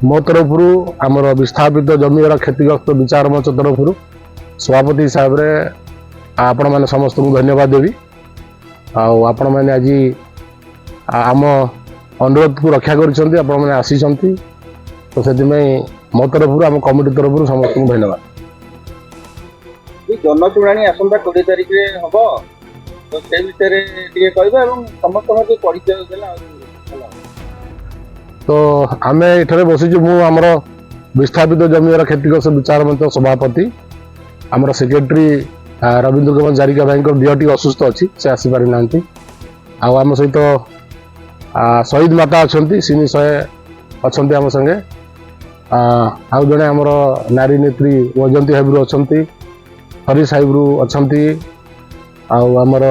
मो तरफ आमर विस्थापित जमीर क्षतिग्रस्त विचार मंच तरफ सभापति हिसाब से आपण मैंने समस्त को धन्यवाद देवी। आपण मैंने आज आम अनुरोध को रक्षा कर आसी तो से मो तरफ आम कमिटी तरफ समस्त को धन्यवाद। जनशुणी आसंता 20 तारिख में हम तो से विषय समस्त परिचय देला। तो आम ये बसीचु मुझर विस्थापित जमीर क्षतिग्रस्त विचार मंच सभापति आमर सेक्रेटरी रवींद्र कुमार जारिका भाई देह टी असुस्थ अच्छी से आसीपारि ना आम सहित शहीद माता अच्छा सिनी 100 अच्छा आम संगे आउ जड़े आमर नारी नेत्री वैजंती हाइब्रु अच्छा हरीश हाइब्रु अच्छा आमर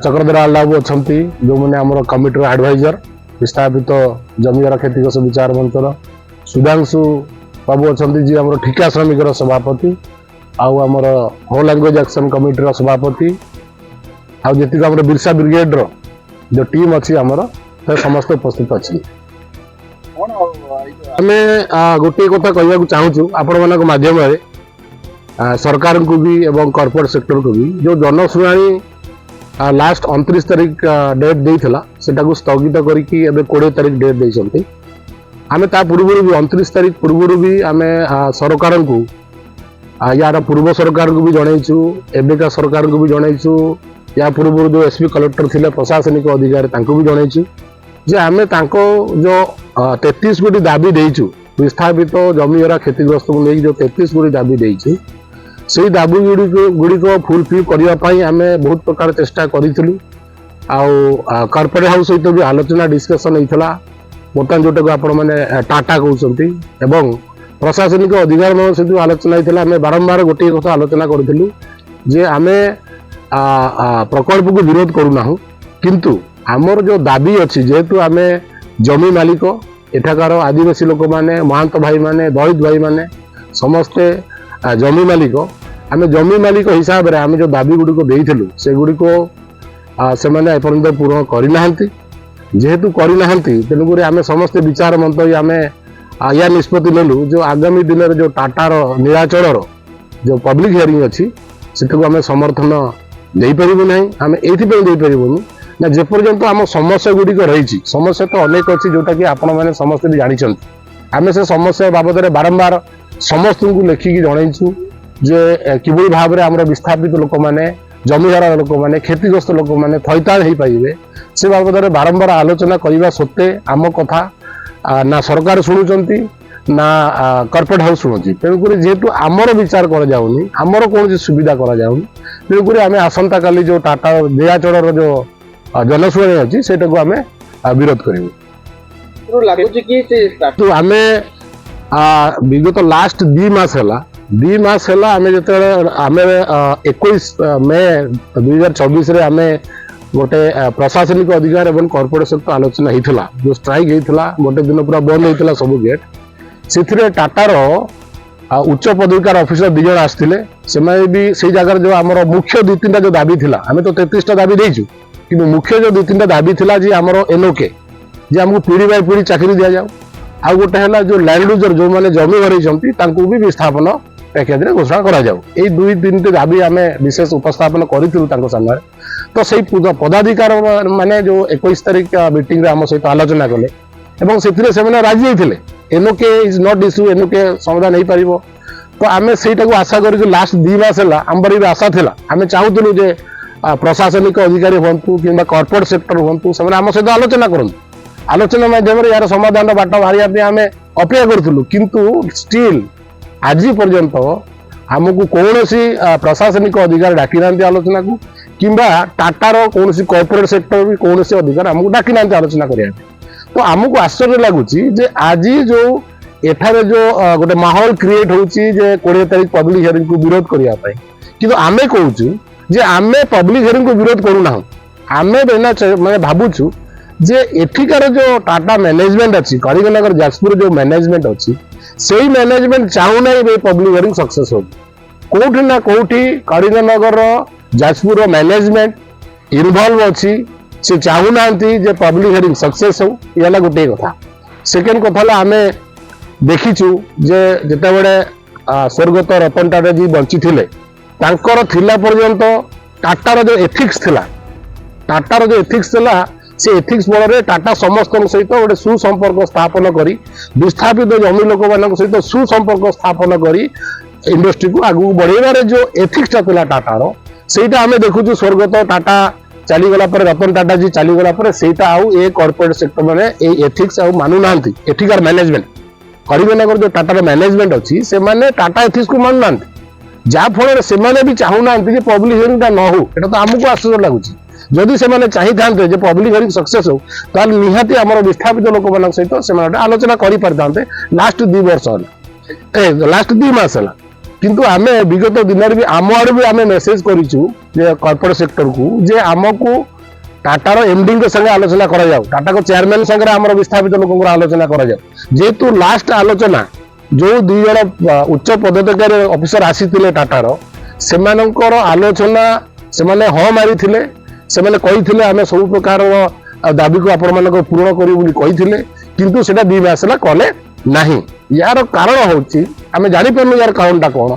चक्रधरा लाभु अच्छा जो मैंने आमर कमिटर एडवाइजर विस्थापित जमीर क्षतिग्रस्त विचार मंचर सुधांशु बाबू अच्छा जी आम ठिका श्रमिक सभापति आमर होल लैंग्वेज एक्शन कमिटी सभापति आती बिरसा ब्रिगेड जो टीम अच्छी आमर समस्त उपस्थित अच्छी। आम गोटे कथा कहना चाहूँ आपण मान मध्यम सरकार को भी एवं कॉर्पोरेट सेक्टर को भी जो जनशुणी लास्ट 29 तारिख डेट देता से स्थगित करके 20 तारिख डेट देते आम ता पूर्व भी 29 तारिख पूर्व भी आम सरकार को यार पूर्व सरकार को भी जनईचु एवं सरकार को भी जनईचु या पूर्व जो एसपी कलेक्टर थे प्रशासनिक अधिकारी भी जनईचु जे आम जो 33 कोटी दाबी देचु विस्थापित जमीरा क्षतिग्रस्त को लेकिन जो 33 कोटी दाबी देचु से दाबी गुड़िक फुलफिल करने आम बहुत प्रकार चेष्टा करूँ कॉर्पोरेट हाउस सहित भी आलोचना डिस्कसन होता बर्तमान जोटा आपण मैंने टाटा कहते प्रशासनिक अधिकारी सहित आलोचना होता आम बारंबार गोटे कथा आलोचना करूँ जे आम प्रकल्प को विरोध करूना किंतु आमर जो दाबी अच्छी जेहेतु आम जमी मालिक एठाकार आदिवासी लोक मैंने महंत भाई मैंने दलित भाई मैंने समस्ते जमी मालिक आम जमी मालिक हिसाब से आम जो दाबी गुड़िक देलु से गुड़िक से एपर्यंत पूर्ण करना जेहेतु करना तेणुक आम समस्ते विचार मंत आम या निष्पत्ति नेलु जो आगामी दिन में जो टाटार नीलाचल जो पब्लिक हियरिंग अच्छी से आम समर्थन दे पारू ना आम ये ना जेपर्यंत आम समस्या गुड़िक रही समस्या तो अनेक अच्छी जोटा कि आपण मैंने समस्ते भी जानते आम से समस्या बाबद में बारंबार समस्त को लेखिकी जनईचु जे किभली भाव में आम विस्थापित लोक मैंने जमीहार लोक मैंने क्षतिग्रस्त लोक मैंने थैतान हो पारे से बाबद में बारंबार आलोचना करने सत्वे आम कथा ना सरकार शुणुंट ना कॉर्पोरेट हाउस शुणुची तेणुक जेहेतु आमर विचार कर जाऊनी आमर कौन सुविधा कर जाऊनी तेणुक आम आसंता काली जो टाटा नीलाचल जो जनशुणी अच्छी से आम विरोध करूँ आम विगत लास्ट 2 मास है आम जो आम 21 मे 2024 आम गोटे प्रशासनिक अधिकार और कॉर्पोरेट सहित आलोचना होता जो स्ट्राइक होता गोटे दिन पूरा बंद होता सब गेट से टाटार उच्च पदाधिकार ऑफिसर 2 जन आसते से भी से जगह जो आम मुख्य 2-3टा जो दाबी थी आम तो 33टा दाबी देचु कि मुख्य जो 2-3टा दाबी थी जी आमर एनओके जे आमको पीढ़ी बाय पीढ़ी चाकरी दि जाऊ आ गोटे है जो लैंड लुजर जो मैंने जमी हरई भी विस्थापन पैकेज में घोषणा करा जाऊ ये 2-3टी दाबी आम विशेष उपस्थापन करूँ सामने तो से पदाधिकार माने जो 21 तारिख मीटिंग आम सहित आलोचना कले से राजी होते NOK is not issue NOK समाधान हो पार तो आम से आशा कर लास्ट 2 मास है आम पर भी आशा था आम चाहूलु जे प्रशासनिक अधिकारी हूँ कि कॉर्पोरेट सेक्टर हूँ से आम सहित आलोचना करूँ आलोचना माध्यम यार समाधान बाट बाहर आम अपेक्षा करूँ किंतु स्टिल आज पर्यंत आमको कौन प्रशासनिक अधिकारी डाकी ना आलोचना को किंबा टाटार कौन कॉर्पोरेट सेक्टर भी कौन अधिकारी आमको डाकी ना आलोचना करने तो आमको आश्चर्य लगुच आज जो एठारे जो गोटे माहौल क्रिएट होची जे 20 तारिख पब्लिक हियरिंग को विरोध करने कि आम कहूँ जे आम पब्लिक हियरिंग को विरोध करूना आम मैं भावुँ जे एठिकार जो टाटा मैनेजमेंट अच्छी कलिंगनगर जाजपुर जो मैनेजमेंट अच्छी से मैनेजमेंट चाहूना पब्लिक हियरिंग सक्सेस हो कौटी ना कौटी कलिंगनगर जाजपुर मैनेजमेंट इनवॉल्व अच्छी से चाहूना जे पब्लिक हियरिंग सक्सेस हो ये गोटे कथा सेकेंड कथा आमे देखीचु जे जेतेबेले स्वर्गत रतन टाटा जी बंची थिले तांकर थिला पर्यंत टाटार जो एथिक्स थिला टाटार जो एथिक्स थिला से एथिक्स बल रे टाटा समस्त सहित गोटे सुसंपर्क स्थापन करी विस्थापित जमी लोक मान सहित सुसंपर्क स्थापन करी इंडस्ट्री को आगू बढ़ेबार जो एथिक्स थिला टाटार सेटा आमे देखुचु स्वर्गत टाटा चलीगला पर रतन टाटा जी चलीगला पर सेटा आउ ए कॉर्पोरेट सेक्टर माने ए एथिक्स आउ मानु नांती एथिकल मैनेजमेंट करीमनगर जो टाटार मैनेजमेंट अच्छी से माने टाटा एथिक्स को मानु नांती जा फल से माने भी चाहू नांती जे पब्लिक हियरिंग ता न हो एटा तो हमको आश्चर्य लागुची जदि से माने चाहि थांते जे पब्लिक हियरिंग सक्सेस हो ताल निहाती हमर विस्थापित लोक मानक सहित से माने आलोचना करि परतांते लास्ट 2 वर्ष होला लास्ट 2 मास होला किंतु आमे विगत दिन भी आम आड़ भी आमे मेसेज करिचु जे कॉर्पोरेट सेक्टर को जे आमको टाटार एमडी के संगे आलोचना करा जाऊ टाटा को चेयरमैन संगे हमर विस्थापित लोक आलोचना करा जाऊ जेतु लास्ट आलोचना जो 2 जण उच्च पदाधिकारी ऑफिसर आसीथिले टाटार सेमानकर आलोचना सेमाने ह मारिथिले सेमाने कहिथिले आमे सब प्रकार दाबी को आपण मानक पूर्ण करी बोली कहिथिले किंतु सेटा 2 मास ला कले नाही यार कारण होची आमे जानि परनु यार कारणटा कोन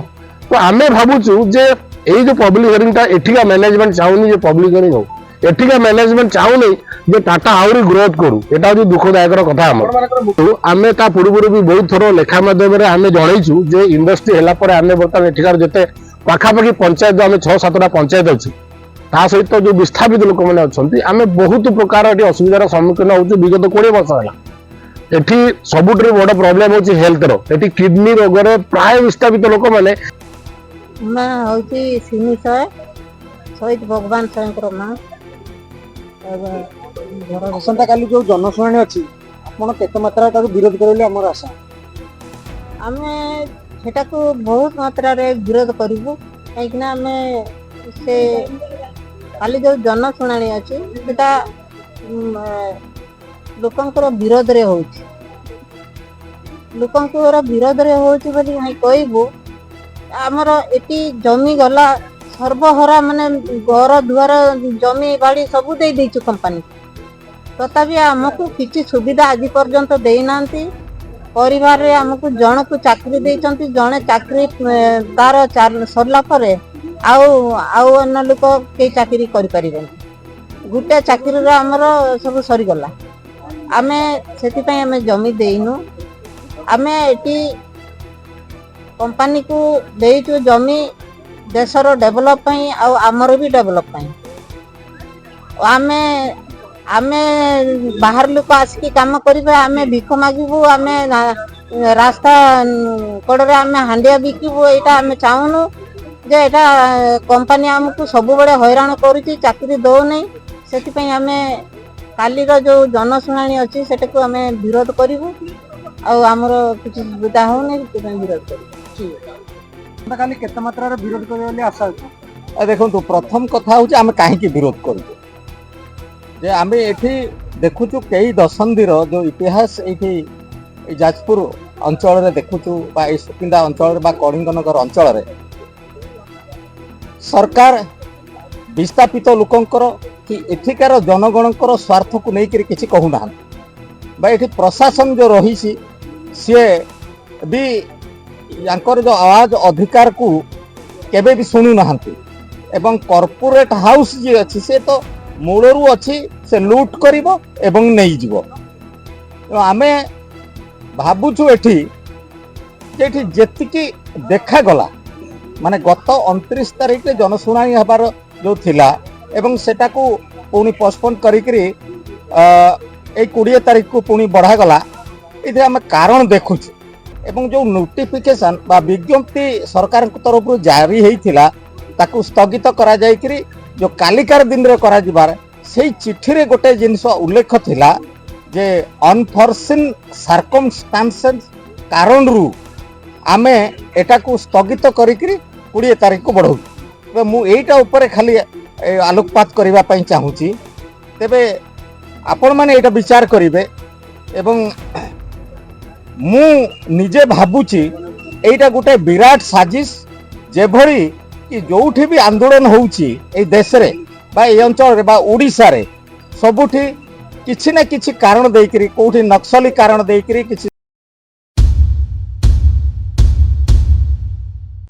तो आमे भाबुचु जे एई जो पब्लिक हियरिंग ता एठिका मैनेजमेंट चाहुनी जे पब्लिक हियरिंग हो एठिका मैनेजमेंट चाहुनी जे टाटा आउरी ग्रोथ करू एटा जो दुखदायक कथा हमर आमे ता पूर्व भी बहुत थरो लेखा माध्यम रे आमे जणैछु जे इंडस्ट्री हेला पर आमे बर्तमान एठिकार जते पाखापाखि पंचायत आमे 6-7टा पंचायत अछि ता सहित जो विस्थापित लोक माने अछंती आमे बहुत प्रकार एटी असुविधार सम्मुखीन होछु विगत 20 वर्ष होला एठी सबुठरी बड़ प्रॉब्लम होछि हेल्थ रो एठी किडनी रोग रे प्राय विस्थापित लोक माने मैं होछि सिनी शहीद भगवान शंकर मां आसंता काली जो जनशुणाणी अच्छी आपण केते मात्रा ताको विरोध करले हमर आशा आमे सेटा को बहुत मात्रा रे विरोध करिवु काईकना आमे से काली जो जनशुणाणी अछि सेटा लोकंकर विरोध रे होछि लोकंकर विरोध रे होछि बोली हाई कहबो हमर एटी जमी गला सर्वहरा माने घर दुआर जमी बाड़ी सब दे देछु कंपनी तथापि हमको किसी सुविधा आज पर्यंत देई नांती परिवार रे हमको जण को चाकरी देइचंती जणे चाकरी तार सरला परे आउ अन्य लोक के चाकरी करि परिबेन गुटे चाकरी रे हमर सब सरी गला आमे सेति पय आमे जमी देइनु आमे एटी कंपनी को देइछु जमी देशर डेभलप पई आ आमर भी डेभलप पई आमे आमे बाहर लोक आसिक काम करिबे आमे भिख मागिबू आमे रास्ता कड़े आमे हांडिया बिकिबू एटा आमे चाहुनु जे एटा कंपनी हमको सब बड़े हैरान करूची चाकरी दो नहीं सेति पई आमे कालीर जो जनशुणाणी अच्छी सेटा को आमे विरोध करिवू आ हमर किछ सुविधा हो नहीं सेति पई विरोध करिवू काली केते मात्रा रे विरोध करले आशा अछि देखंतु प्रथम कथा होची आमे काहे की विरोध करू जे आमे एठी देखुचु कई दशंधीर जो इतिहास एठी जाजपुर अंचल रे देखुचु बा ए सुकिंदा अंचल बा कलिंगनगर अंचल रे सरकार विस्थापित लोकंकर कि एठिकार जनगणकर स्वार्थ को लेकर किसी कहूना बा एठी प्रशासन जो रही सी भी यांकर जो आवाज अधिकार को केबे भी शुणु ना एवं कॉर्पोरेट हाउस जी अच्छी से तो मूलरू अच्छी से लूट करिवो एवं नहीं जीवो आमे भाबुछु एठी जेठी जेतिकी देखा गला माने गत 29 तारिख रे जनशुणाणी हबार जो थिला एवं सेटा को पुनी पोस्टपोन करिकरी ए 20 तारिख को पुनी बढ़ा गला इधे आमे कारण देखुछु एवं जो नोटिफिकेशन बा विज्ञप्ति सरकार तरफ जारी होइथिला ताकू स्थगित करा जायकरी जो कालिकार दिन रे करा जिबार सेही चिठी रे गोटे जिंस उल्लेख थिला जे अनफोर्सिन सर्कमस्टांसेस कारण रु आमे एटा को स्थगित करिकरी 20 तारिख को बढ़ौ तो मु एटा ऊपर खाली आलोकपात करबा पई चाहूची तेबे आपण माने एटा विचार करिवे एवं मु निजे भाबुची एटा गोटे विराट साजिश जे भरी कि जोठी भी आंदोलन होउची ए देश रे बा ए अंचल रे बा ओडिसा रे सबुठी କିଛି ନା କିଛି କାରଣ ଦେଇକିରି କୋଉଠି ନକ୍ସଲି କାରଣ ଦେଇକିରି କିଛି